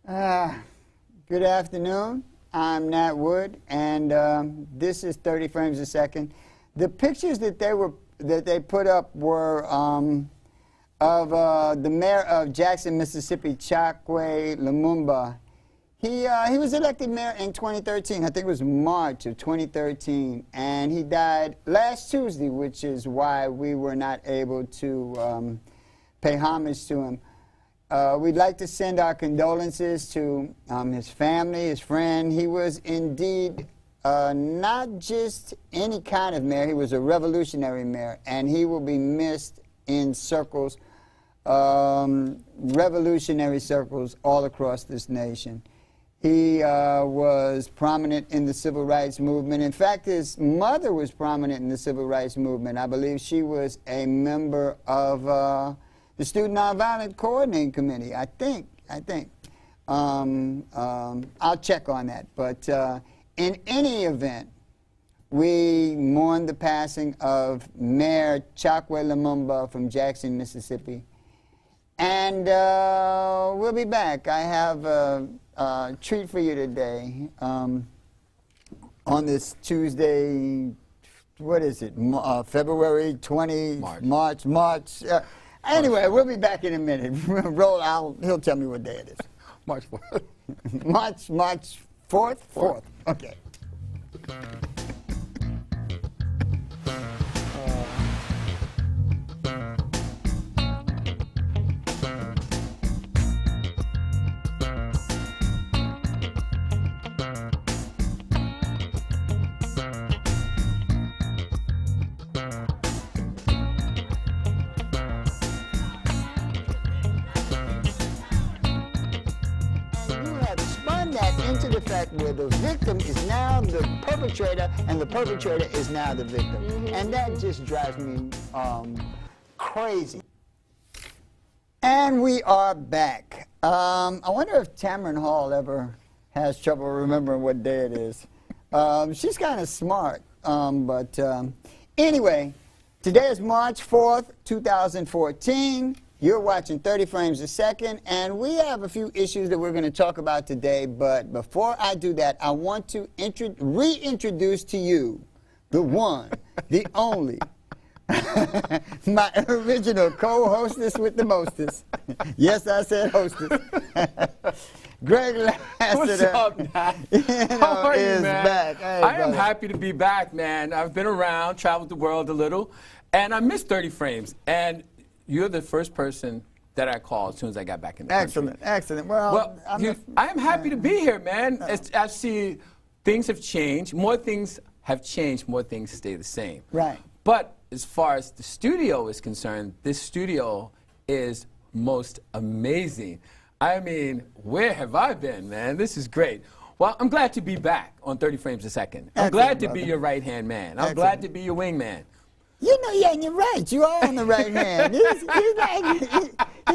Good afternoon. I'm Nat Wood, and this is 30 frames a second. The pictures that they put up were of the mayor of Jackson, Mississippi, Chokwe Lumumba. He was elected mayor in 2013. I think it was March of 2013, and he died last Tuesday, which is why we were not able to pay homage to him. We'd like to send our condolences to his family, his friend. He was indeed not just any kind of mayor. He was a revolutionary mayor, and he will be missed in circles, revolutionary circles all across this nation. He was prominent in the civil rights movement. In fact, his mother was prominent in the civil rights movement. I believe she was a member of the Student Nonviolent Coordinating Committee, I think. I'll check on that. But in any event, we mourn the passing of Mayor Chokwe Lumumba from Jackson, Mississippi. And we'll be back. I have a treat for you today on this Tuesday, what is it, February 20, March. Anyway, we'll be back in a minute. He'll tell me what day it is. March 4th. March 4th? 4th. Okay. Into the fact where the victim is now the perpetrator and the perpetrator is now the victim. And that just drives me crazy. And we are back. I wonder if Tamron Hall ever has trouble remembering what day it is. She's kind of smart. Anyway, today is March 4th, 2014. You're watching 30 frames a second, and we have a few issues that we're going to talk about today. But before I do that, I want to reintroduce to you the one, the only, my original co-hostess with the mostest. Yes, I said hostess. Greg Lassiter. What's up, Nat? How are you, man? Back. Hey, I am happy to be back, man. I've been around, traveled the world a little, and I missed 30 frames. And you're the first person that I called as soon as I got back in the country. Excellent. Well, I am happy to be here, man. I see things have changed. More things have changed. More things stay the same. Right. But as far as the studio is concerned, this studio is most amazing. I mean, where have I been, man? This is great. Well, I'm glad to be back on 30 frames a second. I'm glad to be your right-hand man. I'm glad to be your wingman. You know, yeah, and you're right. You are on the right hand. He's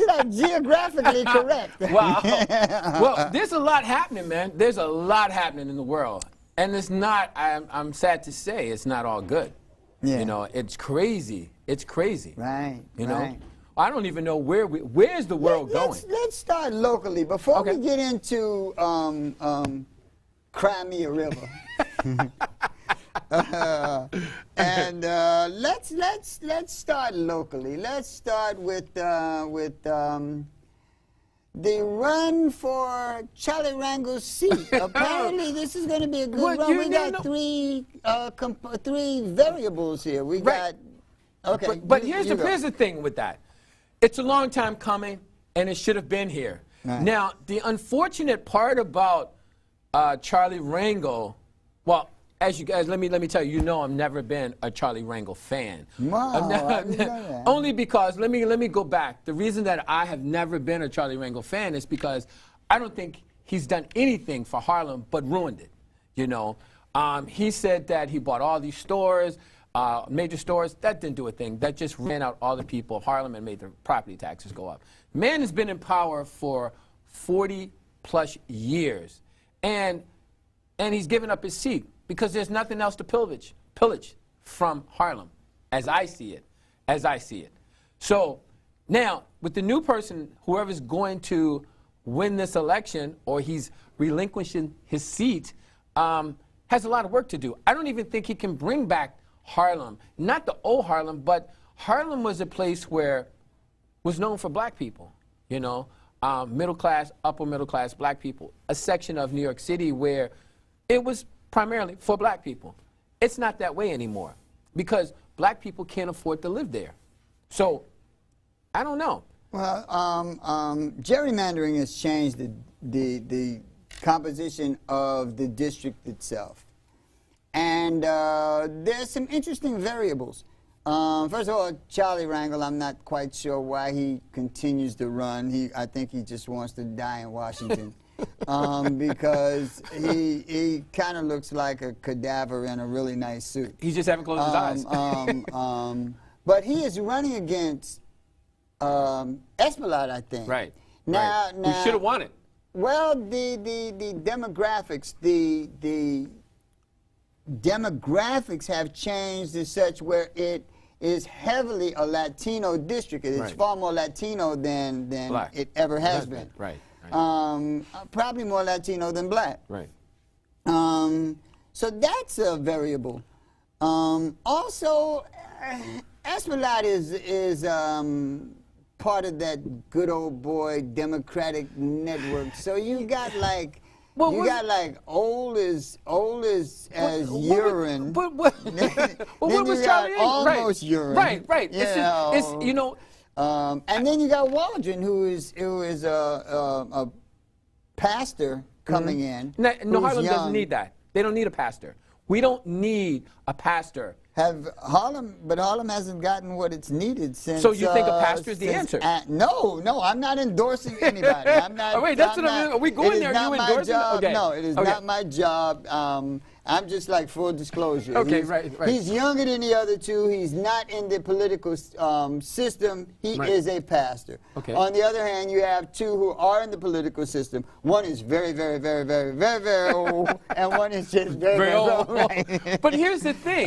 like geographically correct. Wow. Well, there's a lot happening, man. There's a lot happening in the world. And it's not, I'm sad to say, it's not all good. Yeah. You know, it's crazy. It's crazy. Right. You know? I don't even know where's the world going. Let's start locally. Before we get into Crimea River. Let's start locally. Let's start with the run for Charlie Rangel's seat. Apparently, this is going to be a good run. We got three variables here. We got But here's the thing with that. It's a long time coming, and it should have been here. Right. Now, the unfortunate part about Charlie Rangel, well, as you guys, let me tell you, you know I've never been a Charlie Rangel fan. Wow, only because, let me go back. The reason that I have never been a Charlie Rangel fan is because I don't think he's done anything for Harlem but ruined it. You know, he said that he bought all these stores, major stores. That didn't do a thing. That just ran out all the people of Harlem and made the property taxes go up. Man has been in power for 40+ years, and he's given up his seat, because there's nothing else to pillage from Harlem, as I see it. So now, with the new person, whoever's going to win this election or he's relinquishing his seat, has a lot of work to do. I don't even think he can bring back Harlem. Not the old Harlem, but Harlem was a place where was known for black people, you know, middle class, upper middle class black people, a section of New York City where it was primarily for black people. It's not that way anymore because black people can't afford to live there. So, I don't know. Well, gerrymandering has changed the composition of the district itself. And there's some interesting variables. First of all, Charlie Rangel, I'm not quite sure why he continues to run. I think he just wants to die in Washington because he kind of looks like a cadaver in a really nice suit. He just haven't closed his eyes. But he is running against Espelade, I think. Right. Now, we should have won it. Well, the demographics, the demographics have changed in such where it is heavily a Latino district. It's far more Latino than black. it ever has been. Right. Probably more Latino than black. Right. So that's a variable. Also, Espelade is part of that good old boy Democratic network. So you got like old as urine. But what was Charlie Rangel? Almost urine. Right. It's you know. And then you got Waldron, who is a pastor coming in. No, Harlem doesn't need that. They don't need a pastor. We don't need a pastor. But Harlem hasn't gotten what it's needed since. So you think a pastor is the answer? No, I'm not endorsing anybody. I'm not. Oh, wait, that's what I mean. Are we going there? Are you endorsing? Okay. No, it is not my job. I'm just like full disclosure. Okay, right. He's younger than the other two. He's not in the political system. He is a pastor. Okay. On the other hand, you have two who are in the political system. One is very, very, very, very, very, very old, and one is just very, very old. Right. But here's the thing.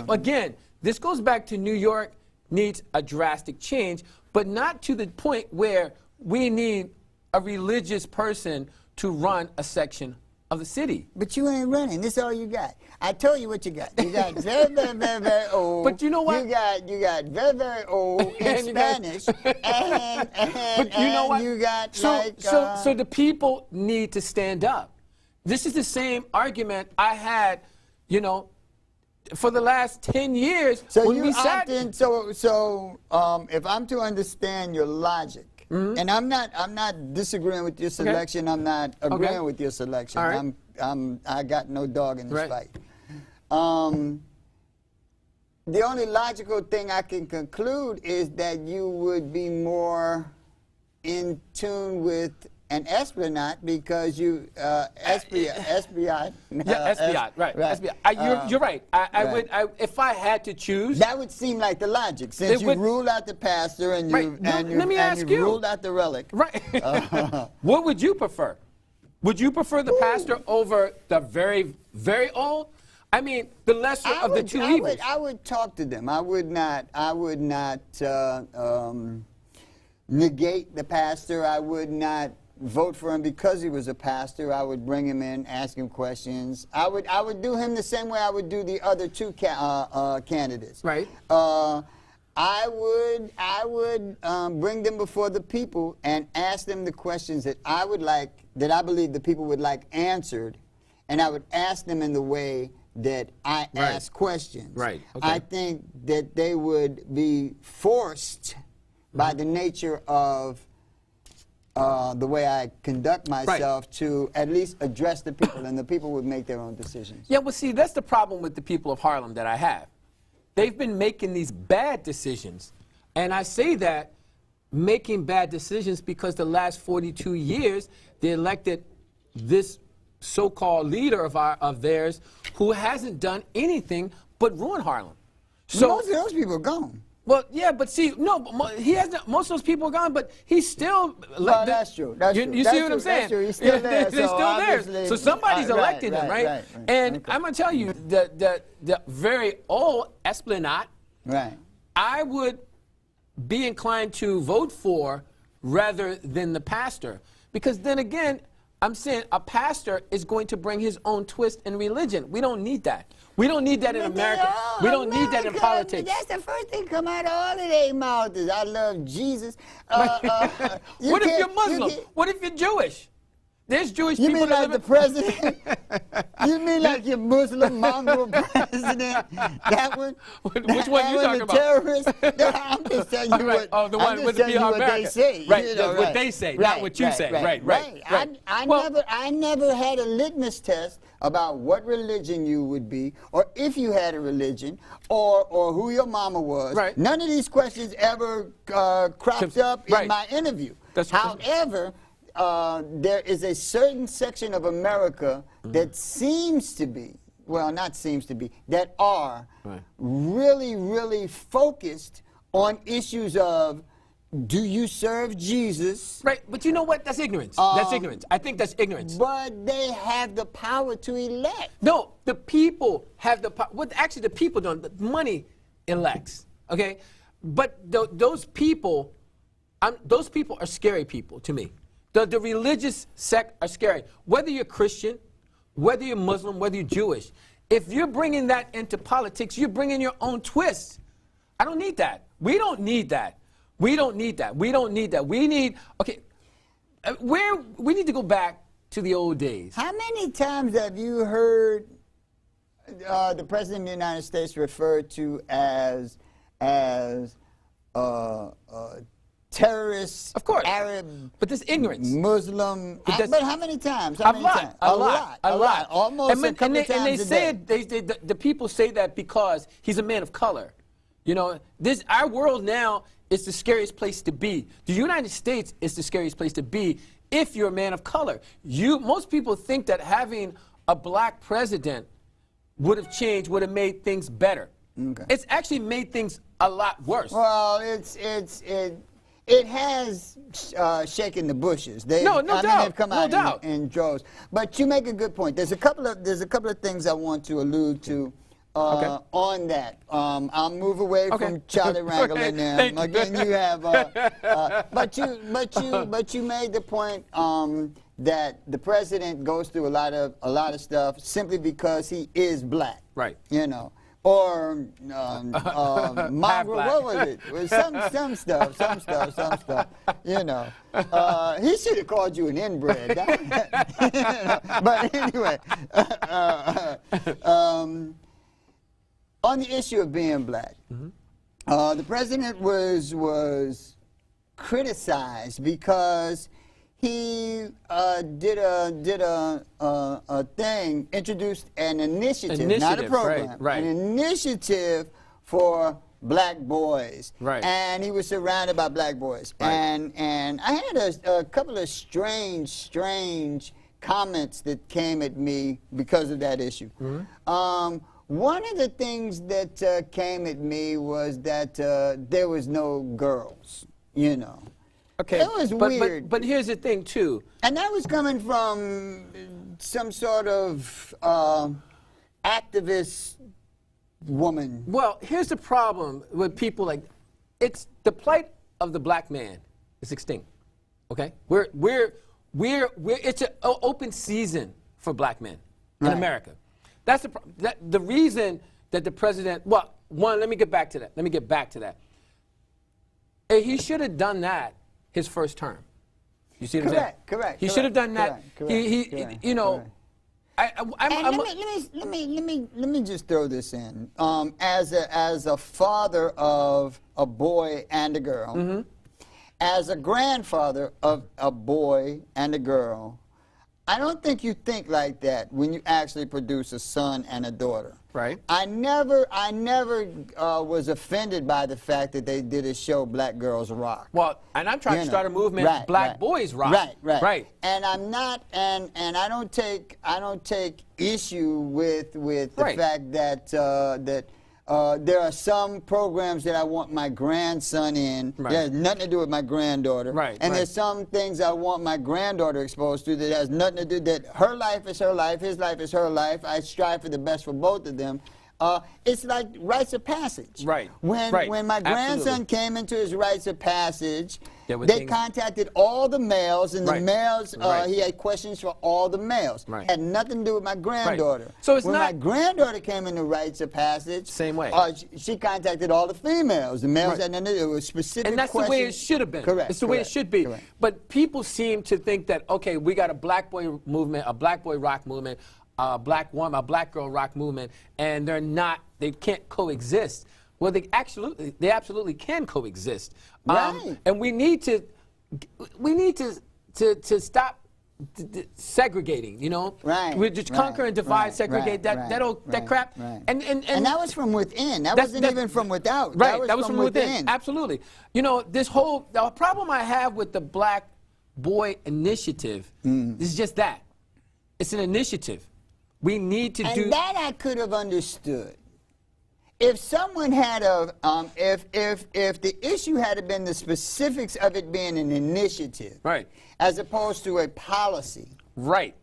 Again, this goes back to New York needs a drastic change, but not to the point where we need a religious person to run a section of the city. But you ain't running. This is all you got. I told you what you got. You got very, very, very, very old. But you know what? You got very, very old in Spanish. But you know what? You got so the people need to stand up. This is the same argument I had, you know, for the last 10 years. So when you we sat in. If I'm to understand your logic, and I'm not disagreeing with your selection. I'm not agreeing with your selection. Right. I got no dog in this fight. The only logical thing I can conclude is that you would be more in tune with an Esplanade because you Esplanade. Right. You're right. I would if I had to choose. That would seem like the logic since you ruled out the pastor and you ruled out the relic. Right. What would you prefer? Would you prefer the pastor over the very, very old? I mean, the lesser of the two evils. I would talk to them. I would not negate the pastor. I would not vote for him because he was a pastor. I would bring him in, ask him questions. I would do him the same way I would do the other two candidates. Right. I would bring them before the people and ask them the questions that I believe the people would like answered, and I would ask them in the way that I ask questions. Right. Okay. I think that they would be forced by the nature of the way I conduct myself to at least address the people, and the people would make their own decisions. Yeah, well, see, that's the problem with the people of Harlem that I have. They've been making these bad decisions, and I say that making bad decisions because the last 42 years they elected this so-called leader of theirs who hasn't done anything but ruin Harlem. So most of those people are gone. Well, yeah, but see, no, he hasn't. Most of those people are gone, but he's still. Well, that's true. That's true. You see what I'm saying? That's true. He's still there. They're still there. So somebody's elected him, right? And I'm gonna tell you, the very old Esplanade, right? I would be inclined to vote for rather than the pastor. Because then again, I'm saying a pastor is going to bring his own twist in religion. We don't need that. We don't need that in America. We don't need that in politics. That's the first thing come out of all of their mouths is I love Jesus. What if you're Muslim? What if you're Jewish? There's Jewish You people mean that like the live president? You mean like your Muslim mongrel president? That one? Which one you talking about? Terrorist? No, I'm just telling you Right. what, The one I'm with just the telling you what America. they say. Right, You know, what they say, not what you say. Right. I never had a litmus test about what religion you would be, or if you had a religion, or who your mama was. Right. None of these questions ever cropped up in my interview. However, there is a certain section of America that seems to be, well, not seems to be, that are really, really focused on issues of, do you serve Jesus? Right, but you know what? That's ignorance. That's ignorance. I think that's ignorance. But they have the power to elect. No, the people have the power. Well, actually, the people don't. The money elects, okay? But those people are scary people to me. The religious sect are scary. Whether you're Christian, whether you're Muslim, whether you're Jewish, if you're bringing that into politics, you're bringing your own twist. I don't need that. We don't need that. We don't need that. We don't need that. We need, okay, we need to go back to the old days. How many times have you heard the President of the United States referred to as terrorists, of course, Arab, but this ignorance, Muslim. But how many times? A lot. Almost a couple times and they a say day. the people say that because he's a man of color. You know, our world now is the scariest place to be. The United States is the scariest place to be if you're a man of color. Most people think that having a black president would have made things better. Okay. It's actually made things a lot worse. Well, it has shaken the bushes. No doubt. They've come out in droves. But you make a good point. There's a couple of things I want to allude to on that. I'll move away from Charlie wrangling them. Again, you have, but you made the point that the president goes through a lot of stuff simply because he is black. Right. You know. Or mongrel, what was it? It was some stuff. You know, he should have called you an inbred. But anyway, on the issue of being black, the president was criticized because he did a thing, introduced an initiative, not a program, an initiative for black boys. Right. And he was surrounded by black boys. Right. And I had a couple of strange comments that came at me because of that issue. One of the things that came at me was that there was no girls, you know. Okay, it was weird. But here's the thing, too. And that was coming from some sort of activist woman. Well, here's the problem with people like, it's the plight of the black man is extinct. Okay, it's an open season for black men in America. That's the reason that the president. Well, let me get back to that. He should have done that his first term. You see what I'm saying? Correct. He should have done that. You know. Let me just throw this in. As a father of a boy and a girl, as a grandfather of a boy and a girl, I don't think you think like that when you actually produce a son and a daughter. Right. I never was offended by the fact that they did a show, Black Girls Rock. Well, and I'm trying to start a movement, Black Boys Rock. Right. And I'm not, and I don't take issue with the fact that there are some programs that I want my grandson in that has nothing to do with my granddaughter. And there's some things I want my granddaughter exposed to that has nothing to do, that her life is her life, his life is her life. I strive for the best for both of them. it's like rites of passage. Right. When Right. when my grandson Absolutely. came into his rites of passage, There were they things- contacted all the males, and the Right. males, Right. he had questions for all the males. Right. Had nothing to do with my granddaughter. So it's when not- my granddaughter came into rites of passage, Same way. She contacted all the females. The males Right. had nothing to do with specific And that's questions. the way it should have been. Correct. It's the way it correct, should be. correct. But people seem to think that, okay, we got a black boy movement, a black boy rock movement, a black woman, a black girl rock movement, and they can't coexist. Well, they absolutely can coexist. Right. And we need to stop segregating, you know? Right, We just right, conquer and divide, right, segregate, right, that crap. right. And that was from within. That That's- wasn't even from without. Right, that was from within. Absolutely. You know, the problem I have with the Black Boy Initiative is just that. It's an initiative. We need to do. And that I could have understood. If someone had if the issue had been the specifics of it being an initiative, Right. as opposed to a policy, Right.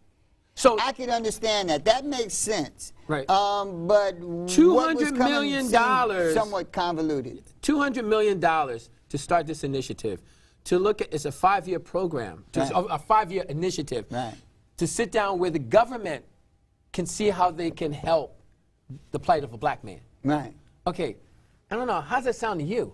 So I could understand that. That makes sense. Right. But $200 million somewhat convoluted. $200 million to start this initiative. To look at, it's a 5-year program, Right. a 5-year initiative. Right. To sit down where the government can see how they can help the plight of a black man. Right. Okay, I don't know. How's that sound to you?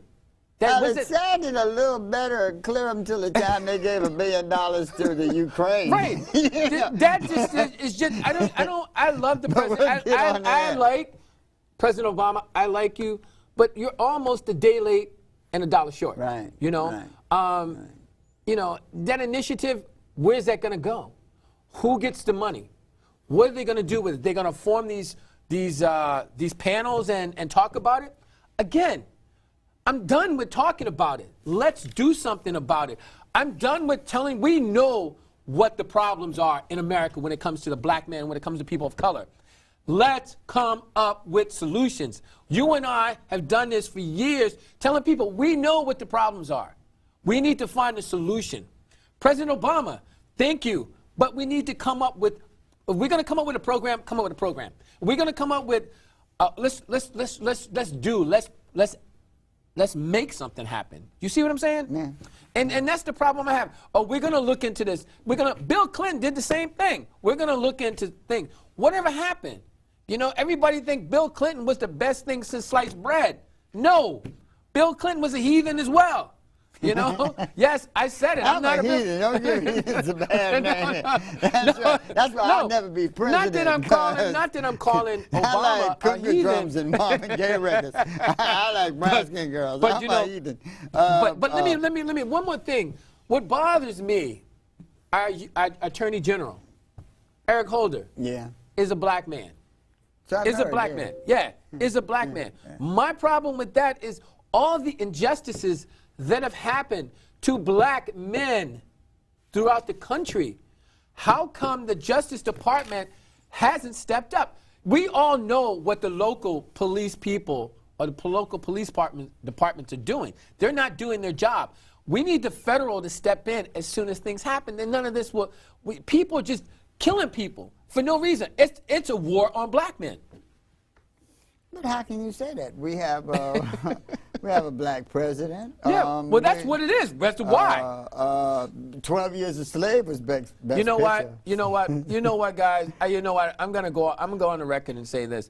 Well, was it sounded a little better and clear until the time they gave $1 billion to the Ukraine. Right. That just is just. I love the But we'll president. get on I that. like President Obama. I like you, but you're almost a day late and a dollar short. Right. You know. Right. You know that initiative. Where's that going to go? Who gets the money? What are they going to do with it? They're going to form these panels and talk about it? Again, I'm done with talking about it. Let's do something about it. I'm done with telling, we know what the problems are in America when it comes to the black man, when it comes to people of color. Let's come up with solutions. You and I have done this for years, telling people we know what the problems are. We need to find a solution. President Obama, thank you, but we need to come up with, if we're going to come up with a program, come up with a program. We're going to come up with, let's make something happen. You see what I'm saying? Yeah. And that's the problem I have. Oh, we're going to look into this. Bill Clinton did the same thing. We're going to look into things. Whatever happened? You know, everybody think Bill Clinton was the best thing since sliced bread. No. Bill Clinton was a heathen as well. You know? Yes, I said it. I'm not a heathen. Don't give heathen's a bad name. That's why I'll never be president. Not that I'm calling Obama I like a cookie heathen. drums and mom and gay records. I like brown skin girls. But I'm you know, a heathen. But let me one more thing. What bothers me, our Attorney General, Eric Holder, Yeah. is a black man. So I've Is a heard, black yeah. man. Yeah, is a black man. My problem with that is all the injustices that have happened to black men throughout the country. How come the Justice Department hasn't stepped up? We all know what the local police people or the local police departments are doing. They're not doing their job. We need the federal to step in as soon as things happen. And none of this will. People are just killing people for no reason. It's a war on black men. But how can you say that? We have we have a black president. Yeah, well, that's what it is. That's why. 12 Years a Slave was best You know picture. what? You know what? You know what, guys? You know what? I'm gonna go on the record and say this.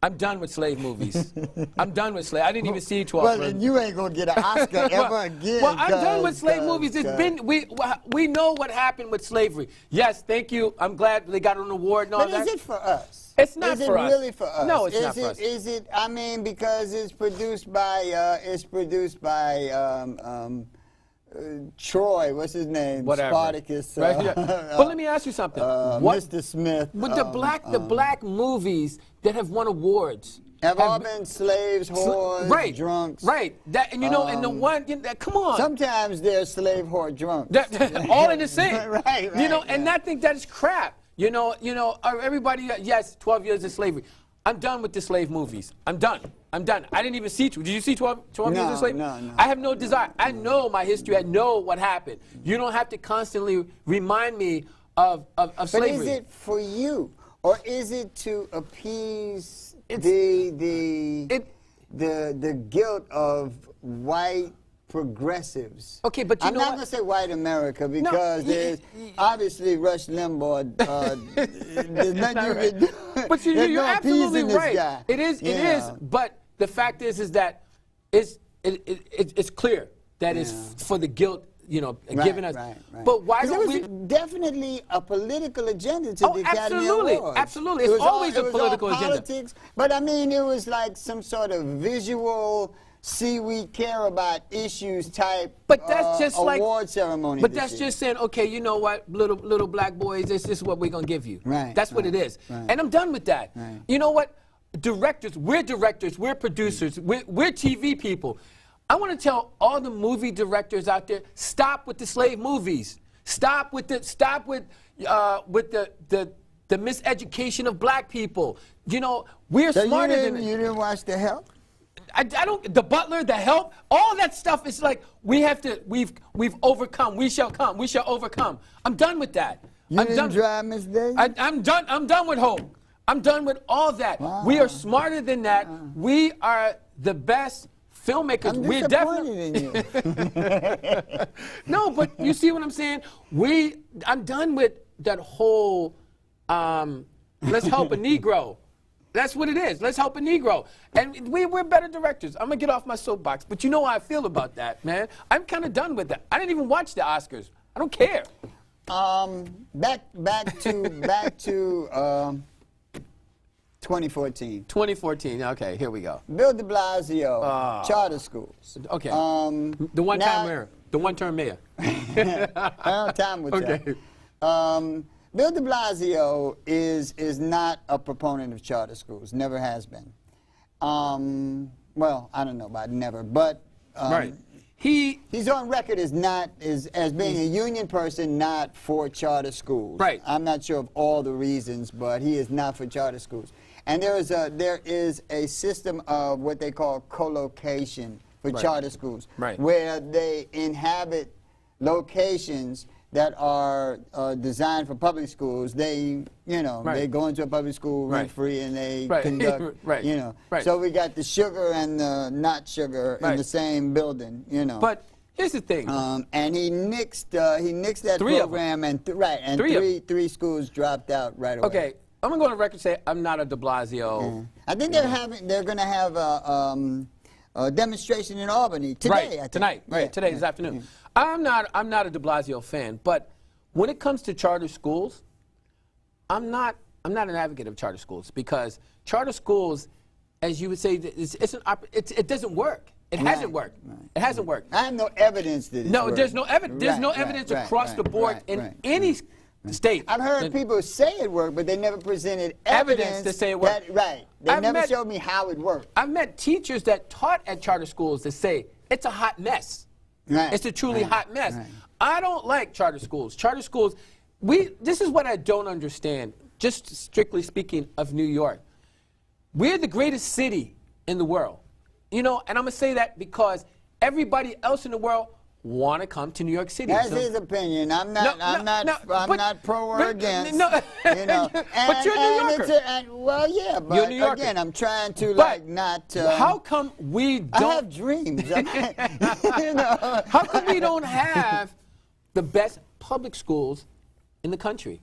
I'm done with slave movies. I'm done with slave. I didn't even see 12. Well, then you ain't gonna get an Oscar ever again. Well, I'm done with slave movies. We know what happened with slavery. Yes, thank you. I'm glad they got an award and all But that. is it for us? It's not for us. Is it really for us? No, it's not for us. Is it? I mean, because it's produced by Troy. What's his name? Whatever. Spartacus. Right? Yeah. But let me ask you something. Mr. Smith. With the black movies that have won awards. Have all been slaves, whores, right, drunks. Right. That, and you know, and the one, come on. Sometimes they're slave, whore, drunks. All in the same. Right. You know, and I think that is crap. You know, everybody, yes, 12 years of slavery. I'm done with the slave movies. I'm done. I didn't even see 12. Did you see 12 years of slavery? No. I have no desire. I know my history. I know what happened. You don't have to constantly remind me of But slavery. is it for you? Or is it to appease the guilt of white progressives. Okay, but you I'm know not what? going to say white America because there's obviously Rush Limbaugh. There's nothing you can do. But There's you're no absolutely appeasing this right. guy. It is. It is. But the fact is that it's clear that it's for the guilt. You know, giving us. Right. But why don't there we? was definitely a political agenda to the Academy Awards. Absolutely. It's always a political agenda. Politics, but I mean, it was like some sort of visual, see we care about issues type But that's just award ceremony. But that's just saying, okay, you know what, little black boys, this is what we're gonna give you. Right. That's what it is. Right. And I'm done with that. Right. You know what? Directors, we're producers, we're TV people. I want to tell all the movie directors out there, stop with the slave movies. Stop with the miseducation of black people. You know, we're smarter than you didn't watch The Help? I don't. The Butler, The Help, all that stuff is like we've overcome. We shall come. We shall overcome. I'm done with that. You didn't drive Miss Daisy? I'm done. I'm done with hope. I'm done with all that. Wow. We are smarter than that. We are the best filmmakers. I'm We're disappointed in you. No, but you see what I'm saying? I'm done with that whole let's help a Negro. That's what it is. Let's help a Negro. And we're better directors. I'm going to get off my soapbox. But you know how I feel about that, man. I'm kind of done with that. I didn't even watch the Oscars. I don't care. Back to 2014. 2014. Okay, here we go. Bill de Blasio, charter schools. Okay. The one-time mayor. The one-term mayor. Time will tell. Bill de Blasio is not a proponent of charter schools. Never has been. Well, I don't know about never, but right. He's on record as being a union person, not for charter schools. Right. I'm not sure of all the reasons, but he is not for charter schools. And there is a system of what they call co-location for charter schools, where they inhabit locations that are designed for public schools. They, they go into a public school rent free and they conduct, So we got the sugar and the not sugar in the same building, But here's the thing. And he nixed that program, and three schools dropped out right away. Okay, I'm gonna go on the record and say I'm not a de Blasio. I think they're gonna have a demonstration in Albany today. Today this afternoon. I'm not a de Blasio fan, but when it comes to charter schools, I'm not an advocate of charter schools, because charter schools, as you would say, it doesn't work. It hasn't worked. It hasn't worked. I have no evidence that it's No, worked. there's no evidence. There's no evidence across the board in any state. I've heard people say it worked, but they never presented evidence to say it worked. They never showed me how it worked. I've met teachers that taught at charter schools that say it's a hot mess. It's a truly hot mess. I don't like charter schools. Charter schools, this is what I don't understand, just strictly speaking of New York. We're the greatest city in the world. And I'm going to say that because everybody else in the world want to come to New York City. That's his opinion. I'm not pro or against. But you're a New Yorker. But again, I'm trying to not. How come we don't? I have dreams. How come we don't have the best public schools in the country?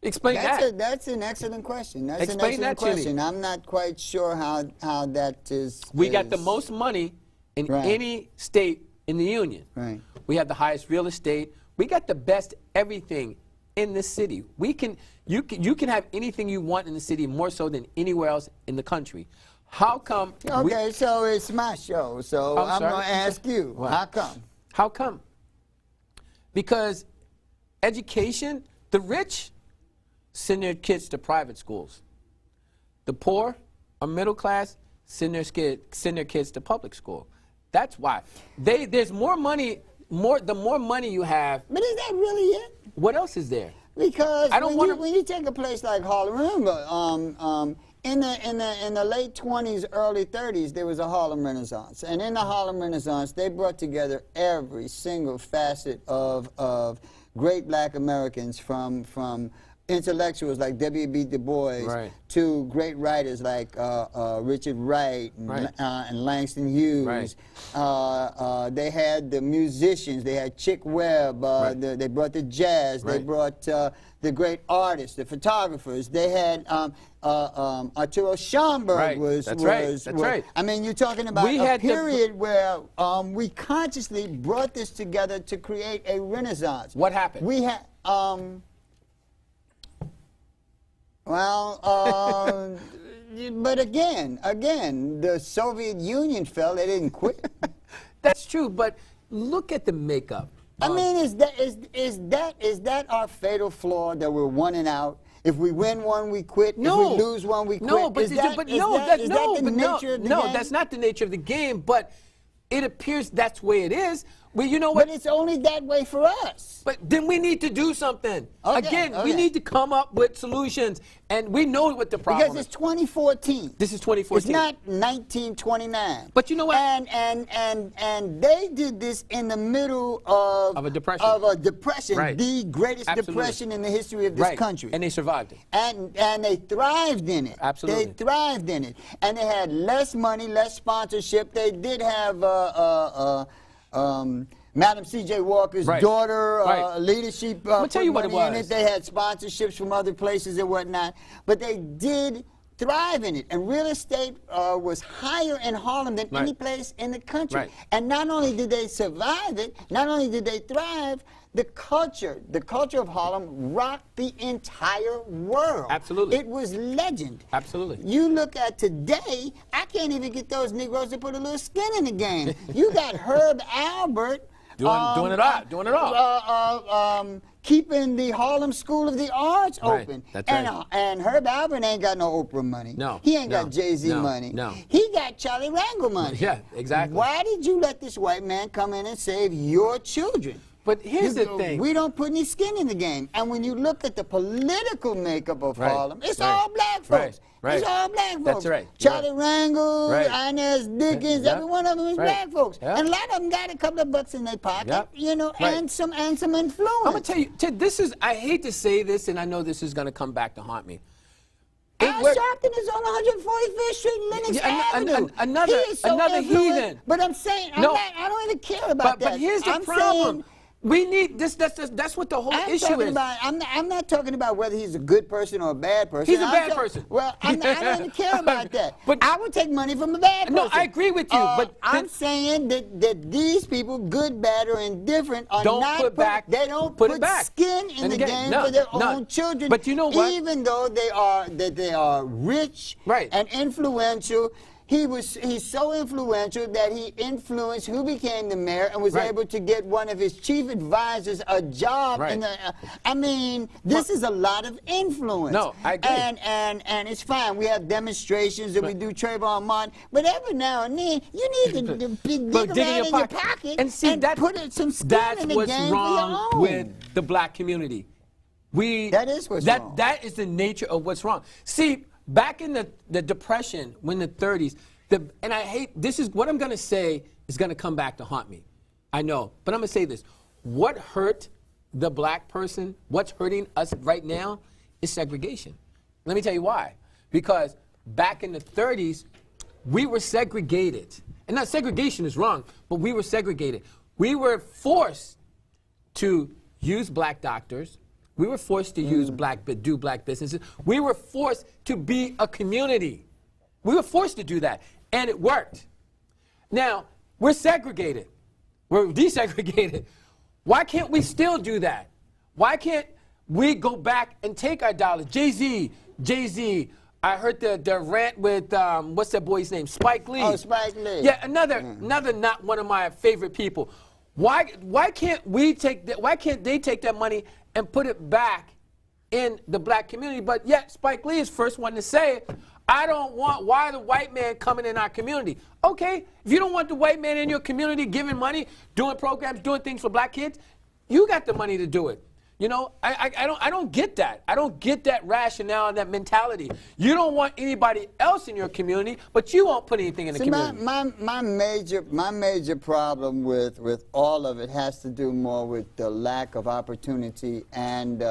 Explain that. That's an excellent question. Explain that to me. I'm not quite sure how that is. We got the most money in any state in the union. Right. We have the highest real estate. We got the best everything in this city. You can have anything you want in the city, more so than anywhere else in the country. How come? Okay, so it's my show, so I'm going to ask you. What? How come? How come? Because education, the rich send their kids to private schools. The poor or middle class send their kids to public school. That's why. There's more money, the more money you have. But is that really it? What else is there? Because when you take a place like Harlem, remember, in the late 20s, early 30s, there was a Harlem Renaissance. And in the Harlem Renaissance, they brought together every single facet of great black Americans from intellectuals like W.B. Du Bois Right. to great writers like Richard Wright and, Right. And Langston Hughes. Right. They had the musicians. They had Chick Webb. Right. They brought the jazz. They Right. brought the great artists, the photographers. They had Arturo Schomburg Right. was. That's right. That's right. I mean, you're talking about We a had the- period where we consciously brought this together to create a renaissance. What happened? We had. Well, but again, the Soviet Union fell. They didn't quit. That's true, but look at the makeup. I mean, is that our fatal flaw that we're one and out? If we win one, we quit. No. If we lose one, we quit. No, but is that the nature of the no, game? that's not the nature of the game. But it appears that's the way it is. Well, you know what? But it's only that way for us. But then we need to do something. Okay, Again, we okay. need to come up with solutions, and we know what the problem Because is. it's 2014. This is 2014. It's not 1929. But you know what? And they did this in the middle of a depression. Right. The greatest Absolutely. depression in the history of this Right. country. And they survived it. And they thrived in it. Absolutely. They thrived in it. And they had less money, less sponsorship. They did have Madam C.J. Walker's Right. daughter, Right. leadership. I'ma tell you put what it money in was. They had sponsorships from other places and whatnot. But they did thrive in it. And real estate was higher in Harlem than Right. any place in the country. Right. And not only did they survive it, not only did they thrive, the culture of Harlem rocked the entire world. Absolutely. It was legend. Absolutely. You look at today, I can't even get those Negroes to put a little skin in the game. You got Herb Albert. Doing it all. Keeping the Harlem School of the Arts Right. open. That's and, right. And Herb Albert ain't got no Oprah money. No. He ain't No. got Jay-Z No. money. No. He got Charlie Rangel money. Yeah, exactly. Why did you let this white man come in and save your children? But here's the thing. We don't put any skin in the game. And when you look at the political makeup of Right. Harlem, it's Right. all black folks. Right. Right. It's all black folks. That's right. Charlie Rangel, Right. Inez Dickens, Yep. every one of them is Right. black folks. Yep. And a lot of them got a couple of bucks in their pocket, Yep. you know, Right. and some influence. I'm gonna tell you, Ted, this is. I hate to say this, and I know this is gonna come back to haunt me. Al Sharpton is on 145th Street, Lenox Avenue. Another He is so heathen. influential. But I'm saying, I don't even care about that. But here's the I'm problem. saying, We need this. That's what the whole issue is. I'm not talking about whether he's a good person or a bad person. He's a bad person. Well, I don't even care about that. But I would take money from a bad person. No, I agree with you. But I'm saying that these people, good, bad, or indifferent, are Don't not put back- They don't put put it back. skin in And the again, game none, for their none. own children. But you know what? Even though they are rich Right. and influential. He's so influential that he influenced who became the mayor and was Right. able to get one of his chief advisors a job Right. in the. I mean, this is a lot of influence. No, I agree. And it's fine. We have demonstrations and we do Trayvon Martin, but every now and then you need to dig But dig around in your pocket and see that put some skin that's in the what's game wrong for your own. with the black community. That is what's wrong. That is the nature of what's wrong. See, back in the Depression, when the 30s, and I hate, this is what I'm going to say is going to come back to haunt me. I know, but I'm going to say this. What hurt the black person, what's hurting us right now is segregation. Let me tell you why. Because back in the 30s, we were segregated. And not segregation is wrong, but we were segregated. We were forced to use black doctors. We were forced to do black businesses. We were forced to be a community. We were forced to do that, and it worked. Now, we're segregated. We're desegregated. Why can't we still do that? Why can't we go back and take our dollars? Jay-Z, I heard the rant with, what's that boy's name? Spike Lee. Oh, Spike Lee. Yeah, another not one of my favorite people. Why can't we take that? Why can't they take that money and put it back in the black community? But yet Spike Lee is first one to say, I don't want why the white man coming in our community. Okay, if you don't want the white man in your community giving money, doing programs, doing things for black kids, you got the money to do it. You know, I don't get that. I don't get that rationale and that mentality. You don't want anybody else in your community, but you won't put anything in the community. My major problem with all of it has to do more with the lack of opportunity and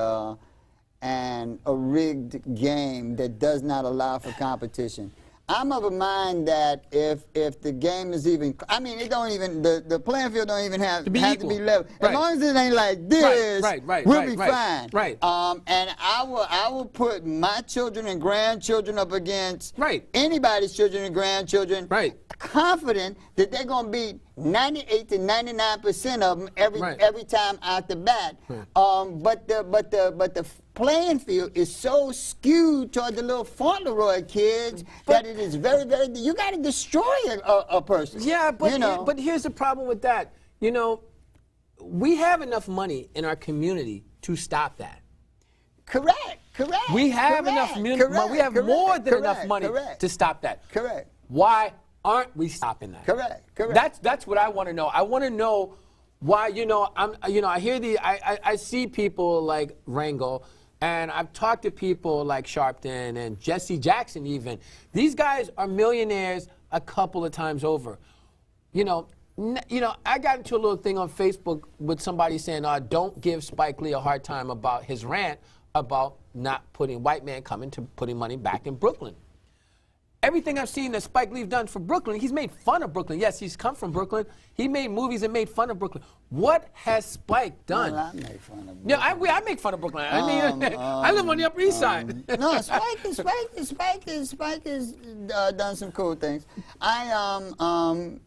and a rigged game that does not allow for competition. I'm of a mind that if the game is even, I mean, it don't even, the playing field don't even have to be level. Right. As long as it ain't like this, we'll be fine. Right. And I will put my children and grandchildren up against anybody's children and grandchildren. Right. Confident that they're going to beat 98 to 99% of them every time out the bat. But the playing field is so skewed toward the little Fauntleroy kids that it is very, very. You got to destroy a person. Yeah, but you know? But here's the problem with that. You know, we have enough money in our community to stop that. Correct. We have enough money. We have more than enough money to stop that. Correct. Why aren't we stopping that? Correct. That's what I want to know. I want to know why. I hear I see people like Rangel, and I've talked to people like Sharpton and Jesse Jackson even. These guys are millionaires a couple of times over. I got into a little thing on Facebook with somebody saying, don't give Spike Lee a hard time about his rant about not putting white man coming to putting money back in Brooklyn. Everything I've seen that Spike Lee's done for Brooklyn, he's made fun of Brooklyn. Yes, he's come from Brooklyn. He made movies and made fun of Brooklyn. What has Spike done? Well, I make fun of Brooklyn. Yeah, I make fun of Brooklyn. I mean, I live on the Upper East Side. No, Spike has done some cool things. And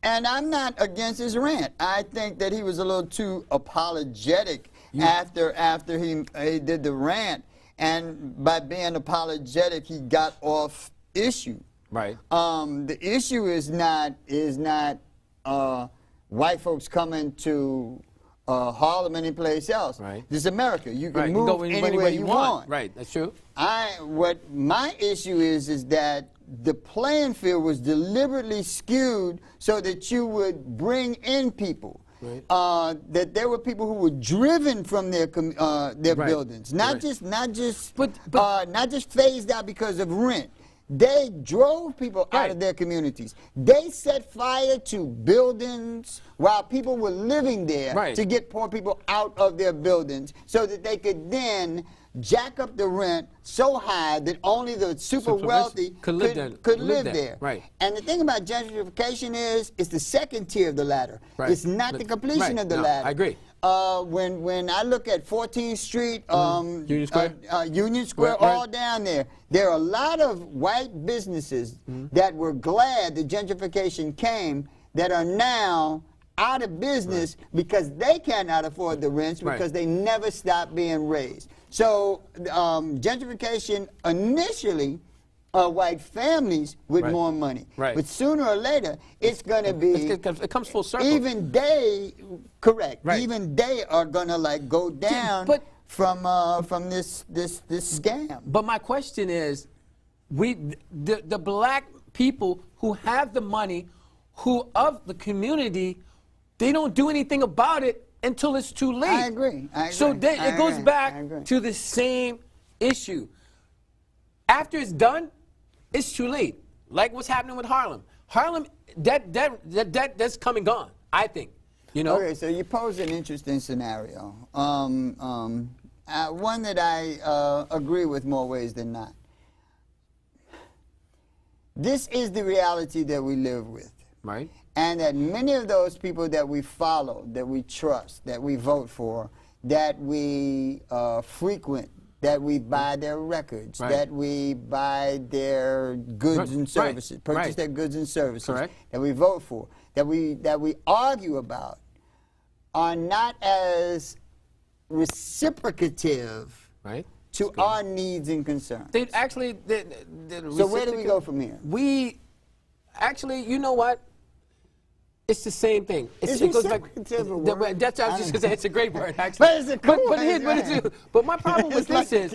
I'm not against his rant. I think that he was a little too apologetic after he did the rant, and by being apologetic, he got off issue. Right. The issue is not white folks coming to Harlem any place else. Right. This is America. You can Right. move Go anywhere you want. Right. That's true. What my issue is that the playing field was deliberately skewed so that you would bring in people. Right. That there were people who were driven from their buildings, not just phased out because of rent. They drove people out of their communities. They set fire to buildings while people were living there to get poor people out of their buildings so that they could then jack up the rent so high that only the super wealthy could live there. Right. And the thing about gentrification is it's the second tier of the ladder. Right. It's not the completion of the ladder. I agree. When I look at 14th Street, Union Square, Union Square, all down there are a lot of white businesses that were glad the gentrification came that are now out of business because they cannot afford the rents because they never stopped being raised. So gentrification initially white families with more money. Right. But sooner or later, it's going to be... It comes full circle. Even they are going to go down from this scam. But my question is, the black people who have the money, who of the community, they don't do anything about it until it's too late. I agree. So it goes back to the same issue. After it's done, it's too late. Like what's happening with Harlem. Harlem, that's come and gone, I think. Okay, so you pose an interesting scenario. One that I agree with more ways than not. This is the reality that we live with. Right. And that many of those people that we follow, that we trust, that we vote for, that we frequent, that we buy their records, that we buy their goods and services, purchase their goods and services, that we vote for, that we argue about, are not as reciprocative to our needs and concerns. They actually, so where do we go from here? We actually, you know what? It's the same thing. It goes back. That's I was just gonna say. It's a great word, actually. But it's a cool word. But my problem with this is,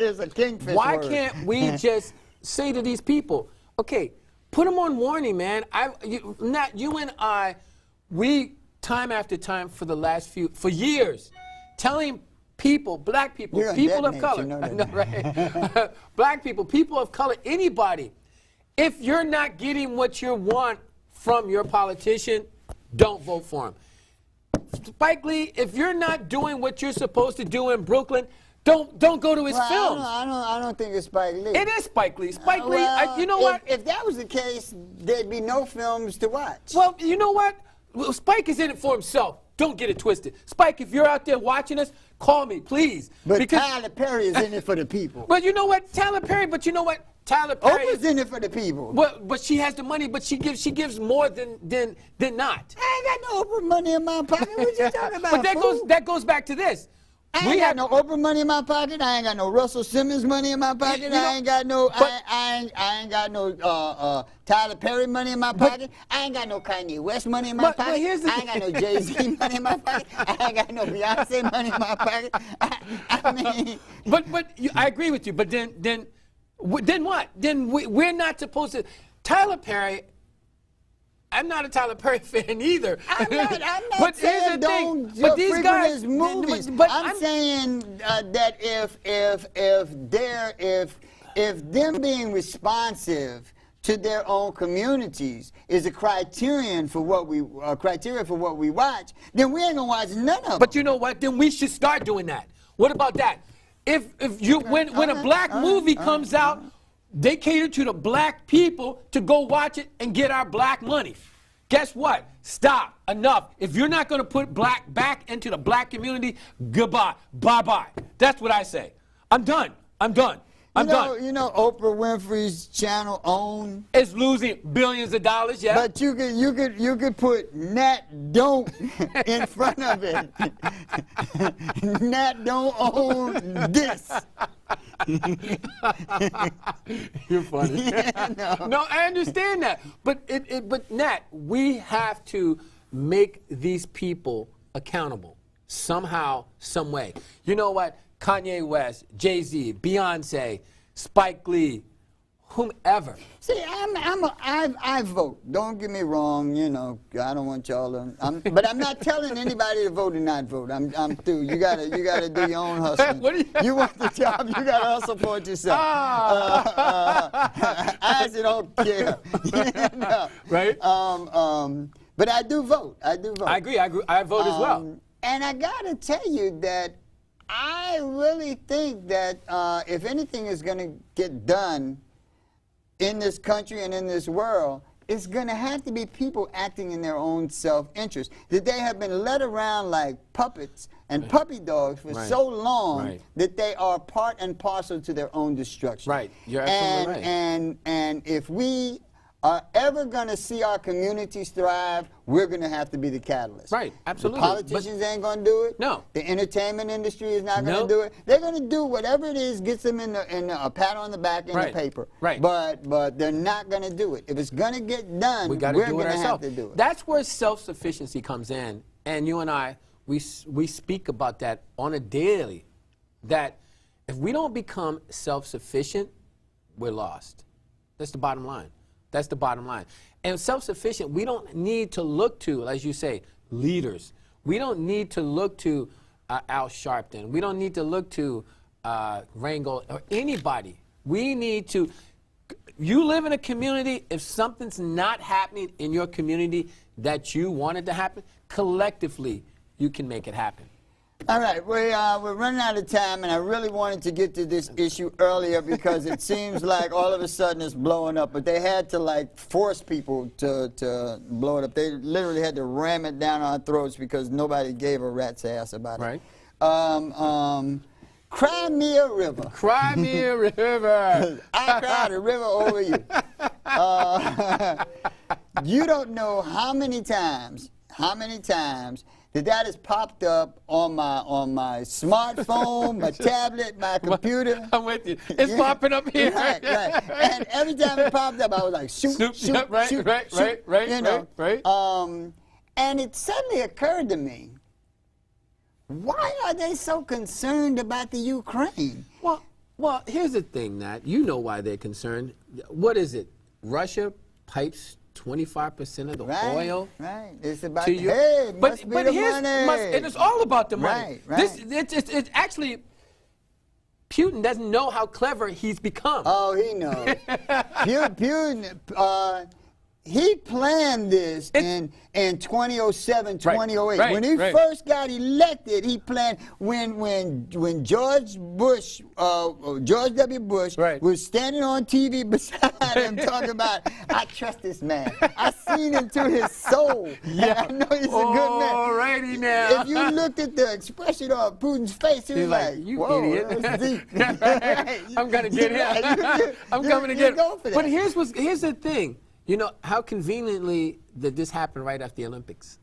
why word. can't we just say to these people, okay, put them on warning, man. You and I, we time after time for the last for years, telling people, black people, people of color, black people, people of color, anybody, if you're not getting what you want from your politician, don't vote for him. Spike Lee, if you're not doing what you're supposed to do in Brooklyn, don't go to his Well, films. I don't think it's Spike Lee. It is Spike Lee. Spike Lee, Well, you know what? If that was the case, there'd be no films to watch. Well, you know what? Well, Spike is in it for himself. Don't get it twisted. Spike, if you're out there watching us, call me, please. But Tyler Perry is in it for the people. But you know what? Tyler Perry, but you know what? Tyler Perry. Oprah's in it for the people. Well, but she has the money, but she gives more than not. I ain't got no Oprah money in my pocket. What you talking about? But fool? that goes back to this. I ain't got no Oprah money in my pocket. I ain't got no Russell Simmons money in my pocket. You know, I ain't got no. but- I ain't got no Tyler Perry money in my pocket. I ain't got no Kanye West money in my But pocket. here's the I ain't got no Jay-Z money in my pocket. I ain't got no Beyonce money in my pocket. I mean, I agree with you. But then what? Then we're not supposed to. Tyler Perry. I'm not a Tyler Perry fan either. I'm not but here's saying the thing. don't But these frequent guys. his movies. But I'm saying that if them being responsive to their own communities is a criterion for what we watch, then we ain't gonna watch none of them. But you know what? Then we should start doing that. What about that? When a black movie comes out, they cater to the black people to go watch it and get our black money. Guess what? Stop. Enough. If you're not going to put black back into the black community, goodbye. Bye-bye. That's what I say. I'm done. I'm done. I'm done. You know Oprah Winfrey's channel OWN. It's losing billions of dollars, yeah. But you could put Nat Don't in front of it. Nat Don't own this. You're funny. Yeah, no, I understand that. But Nat, we have to make these people accountable somehow, some way. You know what? Kanye West, Jay-Z, Beyonce, Spike Lee, whomever. See, I vote. Don't get me wrong. You know, I don't want y'all to. But I'm not telling anybody to vote or not vote. I'm through. You gotta do your own hustling. What do you want the job? You gotta hustle for it yourself. I actually don't care. You know? Right. But I do vote. I do vote. I agree. I vote as well. And I gotta tell you that I really think that if anything is going to get done in this country and in this world, it's going to have to be people acting in their own self-interest. That they have been led around like puppets and puppy dogs for so long that they are part and parcel to their own destruction. Right. You're absolutely right. And if we are ever going to see our communities thrive, we're going to have to be the catalyst. Right, absolutely. The politicians ain't going to do it. No. The entertainment industry is not going to Nope. do it. They're going to do whatever it is gets them in a pat on the back in the paper. Right. But they're not going to do it. If it's going to get done, We got to we're do it going to have ourselves. to do it. That's where self-sufficiency comes in. And you and I, we speak about that on a daily. That if we don't become self-sufficient, we're lost. That's the bottom line. That's the bottom line. And self-sufficient, we don't need to look to, as you say, leaders. We don't need to look to Al Sharpton. We don't need to look to Rangel or anybody. We need to, you live in a community, if something's not happening in your community that you wanted to happen, collectively, you can make it happen. All right, we're running out of time, and I really wanted to get to this issue earlier because it seems like all of a sudden it's blowing up, but they had to like force people to blow it up. They literally had to ram it down our throats because nobody gave a rat's ass about it. Right. Cry me a river. Cry me a river. I cried a river over you. You don't know how many times that has popped up on my smartphone, my tablet, my computer. I'm with you. It's popping up here. Right. And every time it popped up, I was like, shoot. Right. You know. And it suddenly occurred to me, why are they so concerned about the Ukraine? Well, here's the thing, Nat. You know why they're concerned. What is it? Russia pipes 25% of the oil. Right. It's about to you. Hey, must be the here's, money. And it's all about the money. Right. It's actually, Putin doesn't know how clever he's become. Oh, he knows. Putin, he planned this in 2007, 2008. right, When he right. first got elected, he planned when George W. Bush Right. was standing on TV beside him talking about, I trust this man. I seen into his soul. Yeah. And I know he's a good man. Alrighty now. If you looked at the expression on Putin's face, he was He's like, you whoa, idiot. that's deep. I'm gonna get him. I'm coming to get go him. for that. But here's the thing. You know how conveniently did this happen right after the Olympics?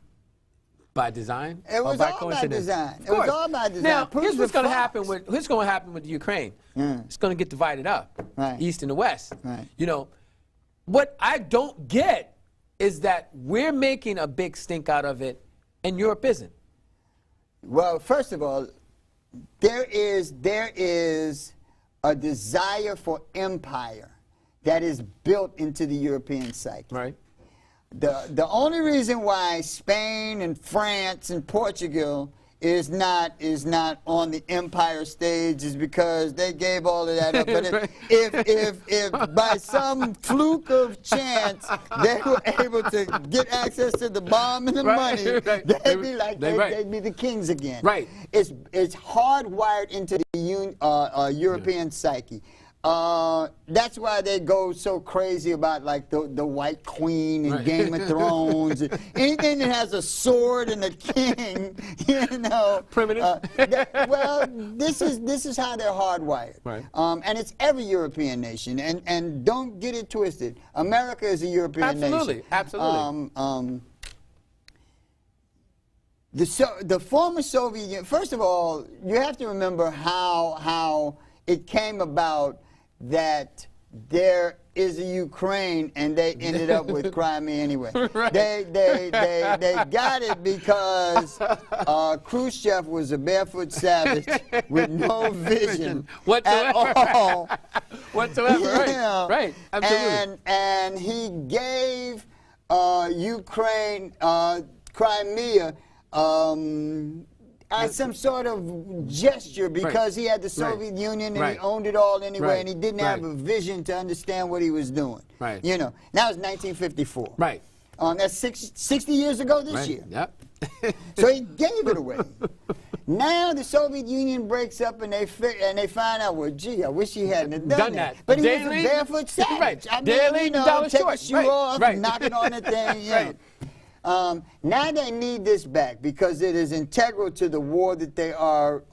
By design? It was or by all by coincidence? design. Of It was course. all by design. Now, Putin's here's what's a going to fox. happen with Ukraine. Yeah. It's going to get divided up, Right. east and the west. Right. You know, what I don't get is that we're making a big stink out of it, and Europe isn't. Well, first of all, there is a desire for empire that is built into the European psyche. Right. The only reason why Spain and France and Portugal is not on the empire stage is because they gave all of that up. But if by some fluke of chance they were able to get access to the bomb and the Right, money, right. they'd be like Right. they'd be the kings again. Right. It's hardwired into the European psyche. That's why they go so crazy about like the White Queen and Right. Game of Thrones. Anything that has a sword and a king, you know. Primitive. Well, this is how they're hardwired. Right. And it's every European nation. And don't get it twisted. America is a European nation. Absolutely. The former Soviet Union, first of all, you have to remember how it came about that there is a Ukraine and they ended up with Crimea anyway. Right. They got it because Khrushchev was a barefoot savage with no vision Whatsoever. at all. Whatsoever. Right. You know, Right. Absolutely. And he gave Ukraine, Crimea, as some sort of gesture because he had the Soviet Union and he Right. owned it all anyway, Right. and he didn't Right. have a vision to understand what he was doing. Right. You know, that was 1954. Right. That's 60 years ago this Right. year. Yep. So he gave it away. Now the Soviet Union breaks up and they find out, well, gee, I wish he hadn't have done that. But he was a barefoot savage. Right. I mean, Daily you know, dollar take short. a shoe Right. off, Right. knock it on the thing. You Right. know. Now they need this back because it is integral to the war that they are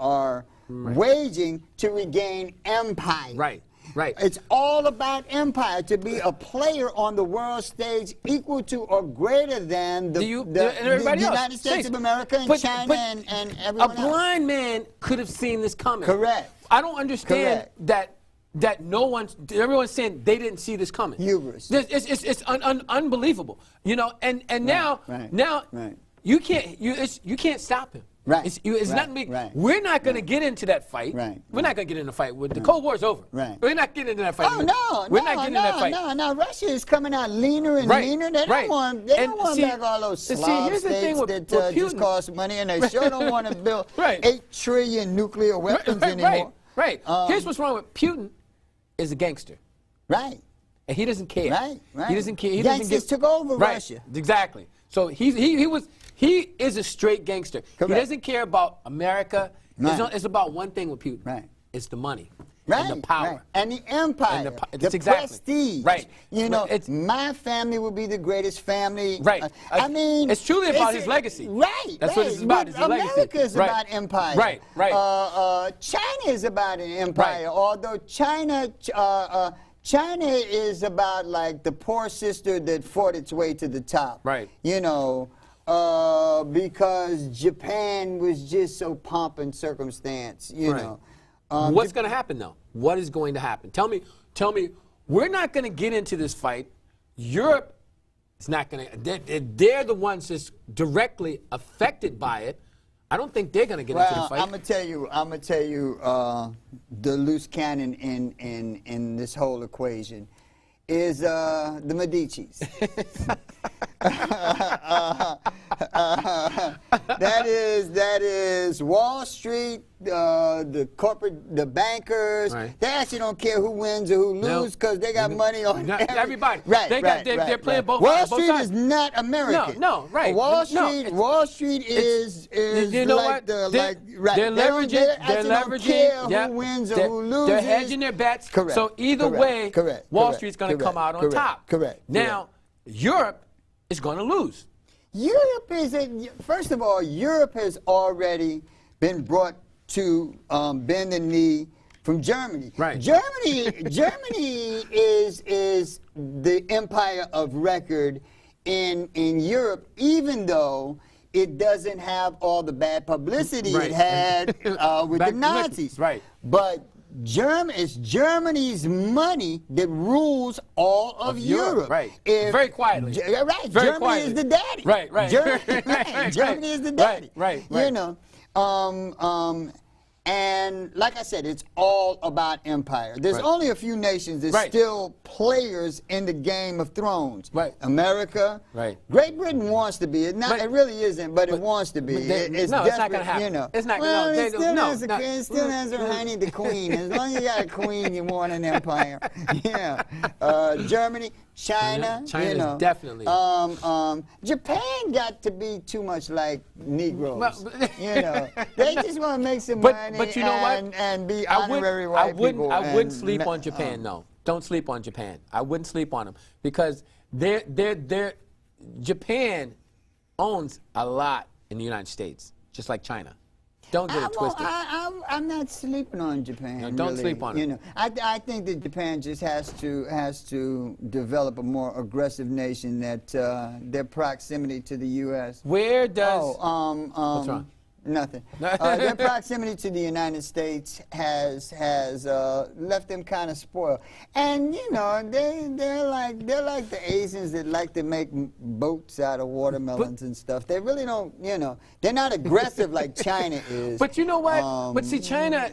waging to regain empire. Right. Right. It's all about empire, to be a player on the world stage equal to or greater than the everybody else. United States of America and But- China but and A everyone else. blind man could have seen this coming. Correct. I don't understand Correct. that everyone's saying they didn't see this coming. Hubris. It's unbelievable. You know, and now right. you can't stop him. Right, It's right, not. right, We're not going to get into that fight. Right, We're not going to get in a fight. The Cold War's over. Right. We're not getting into that fight. Oh no! We're not getting in that fight. No! Russia is coming out leaner and Right, leaner. They right. don't want. And see- back all those see, Slav here's the thing states with that just Putin. cost money, and they sure don't want to build Right. 8 trillion nuclear weapons anymore. Right. Here's what's wrong with Putin: is a gangster, Right. and he doesn't care. Right. He doesn't care. He Gangsters doesn't give, took over right. Russia. Exactly. So he is a straight gangster. Correct. He doesn't care about America. Right. It's about one thing with Putin. Right. It's the money. Right, And the power. right. And the empire, And the exactly. prestige. Right. You know, It's- my family will be the greatest family. Right. I mean, it's truly about his legacy. Right. That's what it's about, But is his legacy. America is Right. about empire. Right, right. China is about an empire, Right. although China is about like the poor sister that fought its way to the top. Right. You know. Because Japan was just so pomp and circumstance, you Right. know. What's going to happen though? What is going to happen? Tell me. We're not going to get into this fight. Europe is not going to. They're the ones that's directly affected by it. I don't think they're going to get into the fight. I'm gonna tell you, the loose cannon in this whole equation is the Medicis. That is Wall Street, the corporate, the bankers. Right. They actually don't care who wins or who loses because they got money on everybody. Right, They're playing both. Wall both Street sides. is not American. No, right. Wall No, Street, Wall Street is you know like what? the They're, like right. They're They leveraging. actually They're don't leveraging. care Yep. who wins or They're- who loses. They're hedging their bets. Correct. So either Correct. way, Correct. Wall Correct. Street's going to Correct. come out on Correct. top. Correct. Now, Europe is going to lose. Europe is first of all, Europe has already been brought to bend the knee from Germany. Right. Germany is the empire of record in Europe, even though it doesn't have all the bad publicity Right. it had with the Nazis. Right. But it's Germany's money that rules all of Europe. Right. If- Very quietly. Right. Very Germany quietly. is the daddy. Right, right. Germany, Right, Germany is the daddy. right. You know. And like I said, it's all about empire. There's Right. only a few nations that's Right. still players in the Game of Thrones. Right. America. Right. Great Britain wants to be. It really isn't, but it wants to be. but It's no, it's not desperate, gonna happen. You know. It's not- well, no, it they- still no, has no. it still has her honey the queen. As long as you got a queen, you want an empire. Yeah. Germany, China. China you is know. definitely. Japan got to be too much like Negroes. Well, you know, they just want to make some But money you know what? and be I wouldn't- honorary white people. I wouldn't and sleep on Japan. No, don't sleep on Japan. I wouldn't sleep on them because Japan owns a lot in the United States, just like China. Don't get it twisted. I'm not sleeping on Japan. No, don't really. sleep on it. You know, I think that Japan just has to develop a more aggressive nation. That their proximity to the U.S. Where does What's wrong? Nothing. Their proximity to the United States has left them kind of spoiled. And you know, they're like the Asians that like to make boats out of watermelons and stuff. They really don't. You know, they're not aggressive like China is. But you know what? But see, China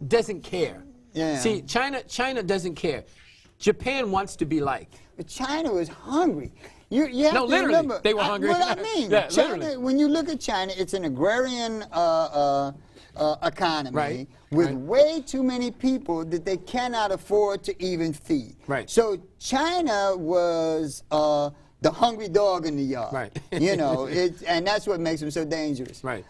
doesn't care. Yeah. See, China doesn't care. Japan wants to be like. But China was hungry. You have No, to literally, remember, they were hungry. What I mean, Yeah, China, literally. when you look at China, it's an agrarian economy Right, with right. way too many people that they cannot afford to even feed. Right. So China was the hungry dog in the yard. Right. You know, and that's what makes them so dangerous. Right.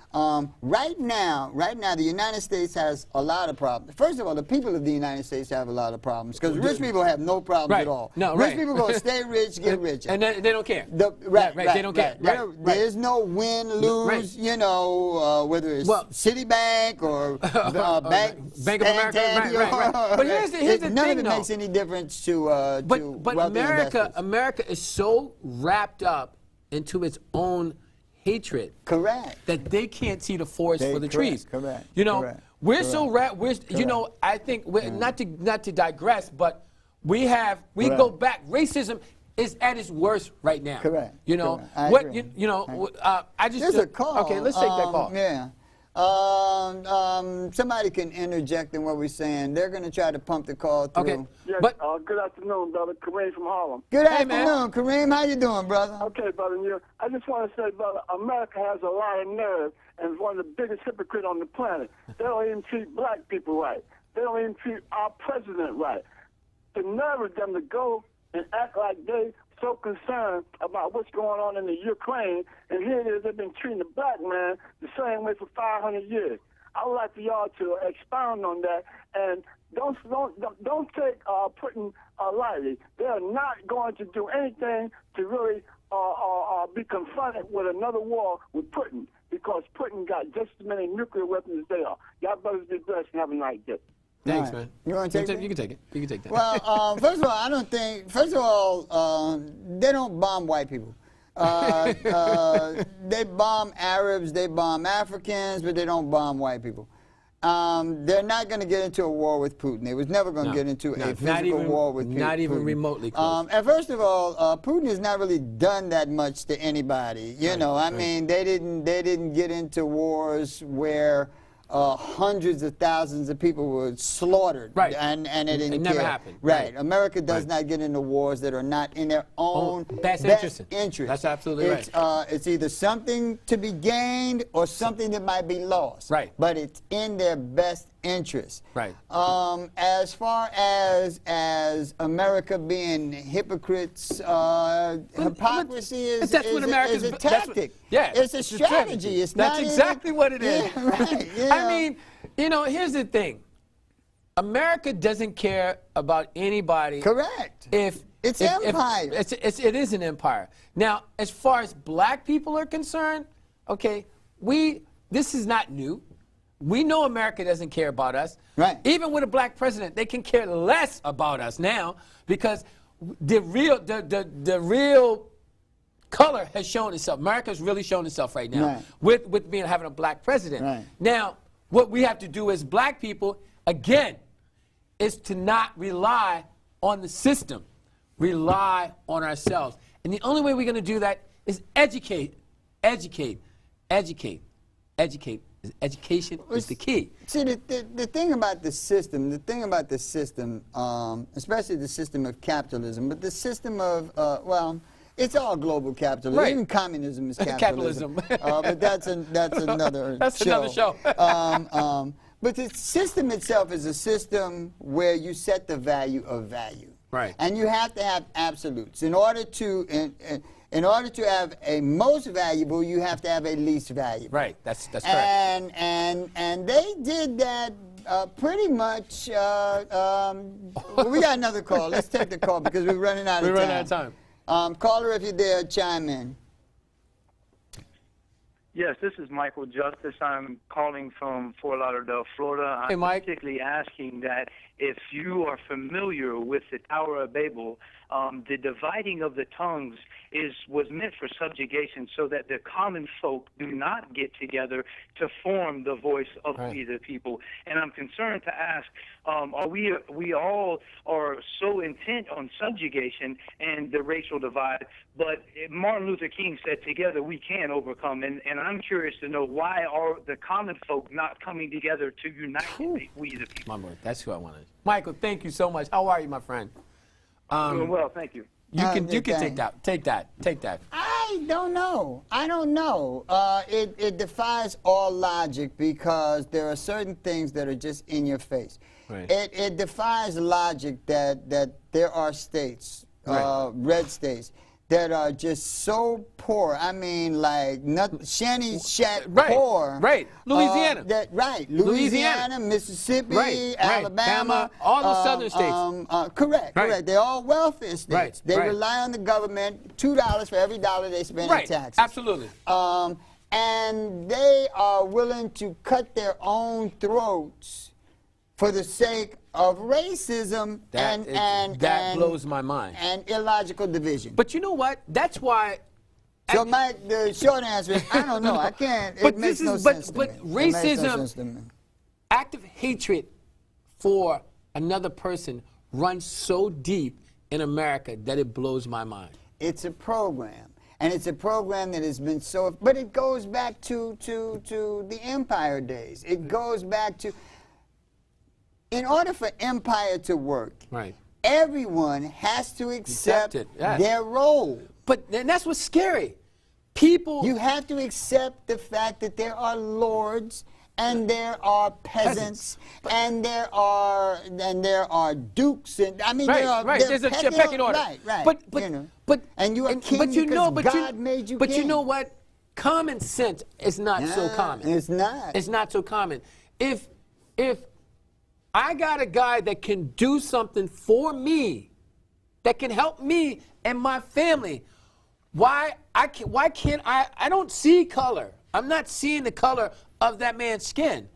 Right now, the United States has a lot of problems. First of all, the people of the United States have a lot of problems because rich people have no problems Right. at all. No, rich right. people going to stay rich, get richer. And they don't care. Right. They don't care. Right. Right. There's no win, lose, Right. you know, whether it's Citibank or Bank of America. Santander, Right. But here's the none thing, of it though. makes any difference to But wealthy investors. America is so wrapped up into its own hatred Correct. that they can't see the forest for the Correct, trees. correct, You know, correct, we're so correct, wrapped. You know, I think not to digress, but we Correct. go back. Racism is at its worst right now. Correct, You know correct. I what? agree. You know, I just There's a call. Okay, let's take that call. Yeah. Somebody can interject in what we're saying. They're going to try to pump the call through. Okay. Yes, But- good afternoon, brother. Kareem from Harlem. Good Hey, man. afternoon, Kareem. How you doing, brother? Okay, brother. I just want to say, brother, America has a lot of nerve and is one of the biggest hypocrites on the planet. They don't even treat black people right. They don't even treat our president right. The nerve of them to go and act like they so concerned about what's going on in the Ukraine, and here it is, they've been treating the black man the same way for 500 years. I would like for y'all to expound on that and don't take Putin lightly. They are not going to do anything to really be confronted with another war with Putin because Putin got just as many nuclear weapons as they are. Y'all brothers be blessed and have a nice day. Thanks, All right. man. You wanna take that? You can take it. You can take that. Well, first of all, I don't think. First of all, they don't bomb white people. They bomb Arabs, they bomb Africans, but they don't bomb white people. They're not going to get into a war with Putin. They was never going to No, get into no, a not physical even- war with Putin. not even remotely close. And first of all, Putin has not really done that much to anybody. You know, I mean, they didn't get into wars where hundreds of thousands of people were slaughtered, Right. and it didn't never care. happened. Right. Right. America does Right. not get into wars that are not in their own best interest. interest. That's absolutely right. It's either something to be gained or something that might be lost. Right. But it's in their best interest. Right. As far as America being hypocrites, hypocrisy is, that's what America's- is a that's what- tactic. yeah, It's a it's a strategy. It's That's not exactly even, what it is. Yeah, right. You I know. mean, you know, here's the thing. America doesn't care about anybody. Correct. If It's if- empire. It is an empire. Now, as far as black people are concerned, okay, this is not new. We know America doesn't care about us. Right. Even with a black president, they can care less about us now because the real color has shown itself. America's really shown itself right now Right. with having a black president. Right. Now, what we have to do as black people, again, is to not rely on the system, rely on ourselves. And the only way we're going to do that is educate. Education is the key. See, the thing about the system, especially the system of capitalism, but the system of, well, it's all global capitalism. Right. Even communism is capitalism. But that's another That's show. another show. But the system itself is a system where you set the value of value. Right. And you have to have absolutes. In order to have a most valuable, you have to have a least valuable. Right. That's correct. And they did that pretty much. We got another call. Let's take the call because we're running out of time. We're running out of time. Caller, if you're there, chime in. Yes, this is Michael Justice. I'm calling from Fort Lauderdale, Florida. Hey, I'm Mike. particularly asking that if you are familiar with the Tower of Babel, the dividing of the tongues was meant for subjugation so that the common folk do not get together to form the voice of we the people. And I'm concerned to ask, are we all are so intent on subjugation and the racial divide, but Martin Luther King said together we can overcome. And I'm curious to know, why are the common folk not coming together to unite we the people? My Lord, that's who I wanted. Michael, thank you so much. How are you, my friend? Doing well, thank you. You can okay. take that. I don't know. It defies all logic because there are certain things that are just in your face. Right. It defies logic that there are states, red states, that are just so poor. I mean, like shanty shack poor. Right. Louisiana. Louisiana, Mississippi, Alabama, Bama, all the southern states. Correct. They're all welfare states. Right, They right. rely on the government, $2 for every dollar they spend in taxes. Absolutely. And they are willing to cut their own throats for the sake of racism That blows my mind. and illogical division. But you know what? That's why. So the short answer is, I don't know. I can't. But It makes no but sense to me. but It makes no racism, sense to me. active hatred for another person runs so deep in America that it blows my mind. It's a program. And it's a program that has been so, but it goes back to the empire days. It goes back to, in order for empire to work, Right. everyone has to accept it, yes. their role. But and that's what's scary. People. You have to accept the fact that there are lords and there are peasants and there are dukes and I mean there are There's a pecking order. Right. But you know. but and you are king because God made you But king. you know what? Common sense is not so common. It's not. It's not so common. If I got a guy that can do something for me, that can help me and my family, why can't I don't see color. I'm not seeing the color of that man's skin.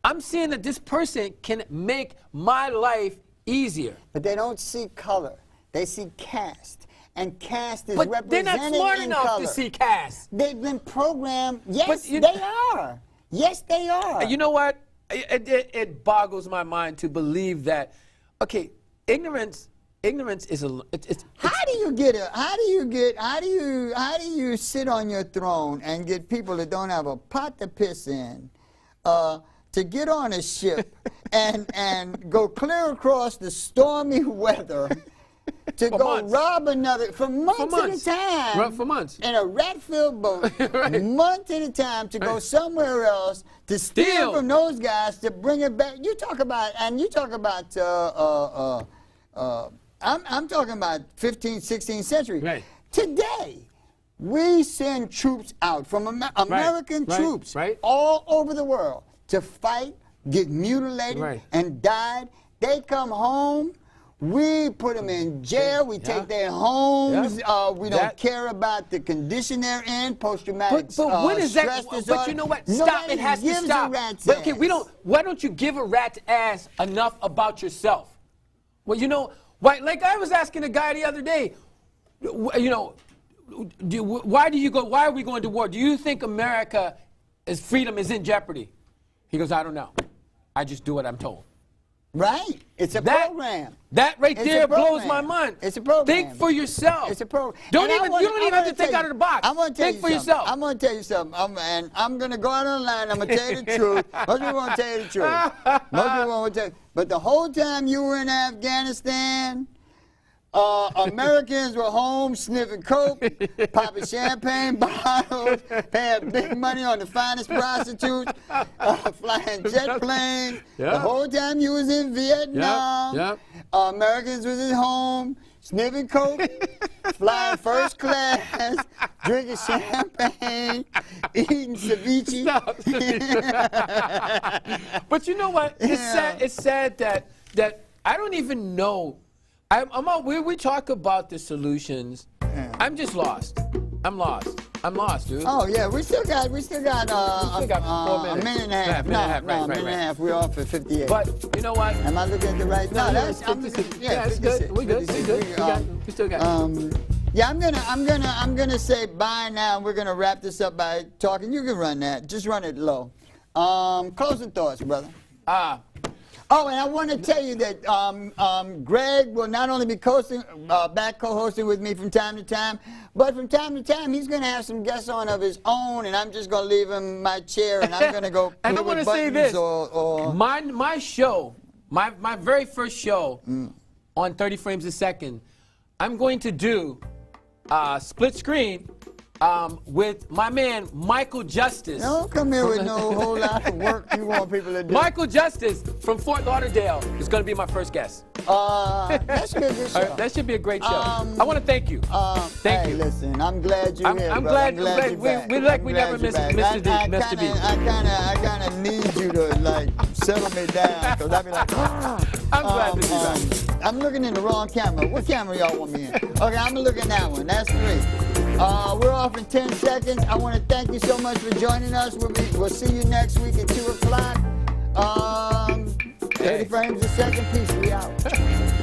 I'm seeing that this person can make my life easier. But they don't see color. They see caste. And caste is But represented they're not smart in enough color. to see caste. They've been programmed. Yes, But they are. Yes, they are. You know what? It boggles my mind to believe that. Okay, ignorance is How do you sit on your throne and get people that don't have a pot to piss in to to get on a ship and go clear across the stormy weather to For go months. rob another for months, months. at a time. Right, for months. In a rat-filled boat, Right. months at a time to go somewhere else to steal Steal. from those guys to bring it back. You talk about I'm talking about 15th, 16th century. Right. Today, we send troops out from American right, troops right. all over the world to fight, get mutilated, Right. and died. They come home. We put them in jail. We Yeah. take their homes. Yeah. We don't That- care about the condition they're in. Post-traumatic But when is stress that? disorder. But you know what? Stop! Nobody It has to gives stop. A rat's But okay, we ass. don't. Why don't you give a rat's ass enough about yourself? Well, you know, why? Like I was asking a guy the other day. You know, why do you go? Why are we going to war? Do you think America's freedom is in jeopardy? He goes, I don't know. I just do what I'm told. Right? It's a That- program. That right It's there a blows program. my mind. It's a program. Think for yourself. It's a program. Don't And I even. wanna- You don't I even have wanna to think tell out of the box. I'm gonna tell Think you for something. yourself. I'm going to tell you something. I'm going to go out online. I'm going to tell you the truth. Most people won't tell you the truth. Most people won't tell you. But the whole time you were in Afghanistan, Americans were home sniffing coke, popping champagne bottles, paying big money on the finest prostitutes, flying jet planes. Yeah. The whole time you was in Vietnam, Yep. Americans was at home sniffing coke, flying first class, drinking champagne, eating ceviche. But you know what? It's Yeah. sad. It's sad that I don't even know. We talk about the solutions. Yeah. I'm just lost. I'm lost. I'm lost, dude. Oh yeah, we still got 4 minutes. minutes. A minute and a Yeah, half. a minute and a half, No, right, a minute and a right. half. We're off at 58. But you know what? Am I looking at the right? No, that's I'm looking. Yeah, it's good. 56, We good. We 56. good. We still got. Yeah, I'm gonna say bye now. We're gonna wrap this up by talking. You can run that. Just run it low. Closing thoughts, brother. Oh, and I want to tell you that Greg will not only be back co-hosting with me from time to time, but from time to time he's going to have some guests on of his own, and I'm just going to leave him my chair, and I'm going to go And I play want with to say buttons this: or my show, my very first show on 30 frames a second, I'm going to do split screen with my man Michael Justice. Don't come here with no whole lot of work you want people to do. Michael Justice from Fort Lauderdale is going to be my first guest. That should be a good show. All right, that should be a great show. I want to thank you. Thank Hey, you. listen, I'm glad you're here. I'm brother. glad you're we- back. we like I'm we glad never you're missed back. Mr. D. I kind of need you to like settle me down because I'd be like, I'm glad to be back. I'm looking in the wrong camera. What camera y'all want me in? Okay, I'm looking at that one. That's 3. We're off in 10 seconds. I want to thank you so much for joining us. We'll see you next week at 2 o'clock. 30 frames a second. Peace. We out.